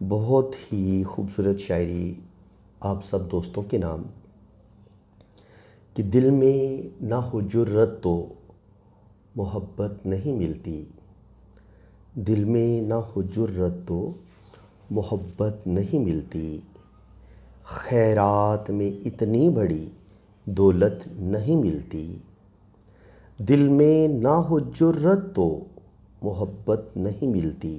बहुत ही खूबसूरत शायरी आप सब दोस्तों के नाम। कि दिल में ना हो जुर्रत तो मोहब्बत नहीं मिलती, दिल में ना हो जुर्रत तो मोहब्बत नहीं मिलती। खैरात में इतनी बड़ी दौलत नहीं मिलती, दिल में ना हो जुर्रत तो मोहब्बत नहीं मिलती।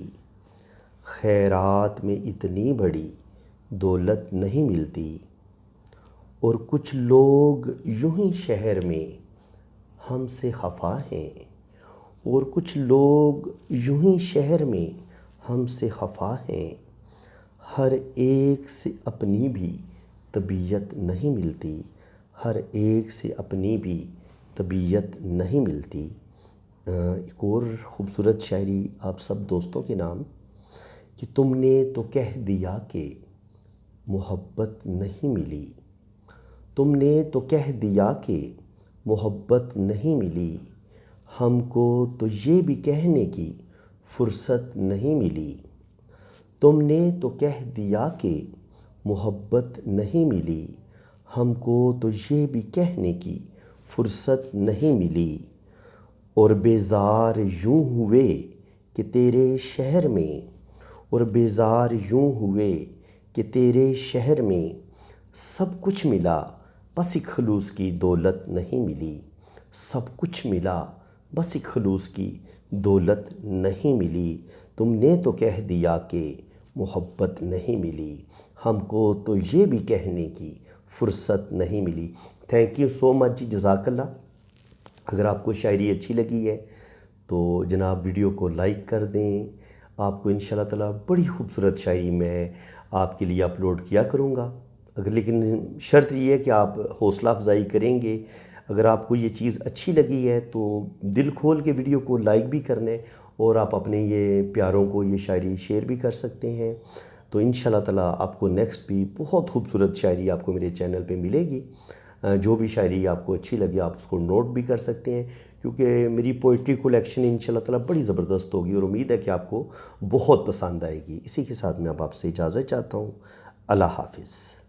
खैरात में इतनी बड़ी दौलत नहीं मिलती। और कुछ लोग यूं ही शहर में हमसे खफा हैं, और कुछ लोग यूं ही शहर में हमसे खफा हैं। हर एक से अपनी भी तबीयत नहीं मिलती, हर एक से अपनी भी तबीयत नहीं मिलती। एक और ख़ूबसूरत शायरी आप सब दोस्तों के नाम। कि तुमने तो कह दिया कि मोहब्बत नहीं मिली, तुमने तो कह दिया कि मोहब्बत नहीं मिली। हमको तो ये भी कहने की फ़ुर्सत नहीं मिली। तुमने तो कह दिया कि मोहब्बत नहीं मिली, हमको तो ये भी कहने की फ़ुर्सत नहीं मिली। और बेजार यूं हुए कि तेरे शहर में, और बेजार यूं हुए कि तेरे शहर में सब कुछ मिला, बस एक खलूस की दौलत नहीं मिली। सब कुछ मिला, बस एक खलूस की दौलत नहीं मिली। तुमने तो कह दिया कि मोहब्बत नहीं मिली, हमको तो ये भी कहने की फ़ुर्सत नहीं मिली। थैंक यू सो मच जी, जज़ाकल्लाह। अगर आपको शायरी अच्छी लगी है तो जनाब वीडियो को लाइक कर दें। आपको इंशाल्लाह ताला बड़ी खूबसूरत शायरी मैं आपके लिए अपलोड किया करूँगा। अगर लेकिन शर्त ये है कि आप हौसला अफजाई करेंगे। अगर आपको ये चीज़ अच्छी लगी है तो दिल खोल के वीडियो को लाइक भी करने, और आप अपने ये प्यारों को ये शायरी शेयर भी कर सकते हैं। तो इंशाल्लाह ताला आपको नेक्स्ट भी बहुत खूबसूरत शायरी आपको मेरे चैनल पे मिलेगी। जो भी शायरी आपको अच्छी लगे आप उसको नोट भी कर सकते हैं, क्योंकि मेरी पोइट्री कलेक्शन इंशाल्लाह ताला बड़ी ज़बरदस्त होगी और उम्मीद है कि आपको बहुत पसंद आएगी। इसी के साथ मैं अब आपसे इजाज़त चाहता हूँ। अल्लाह हाफ़िज़।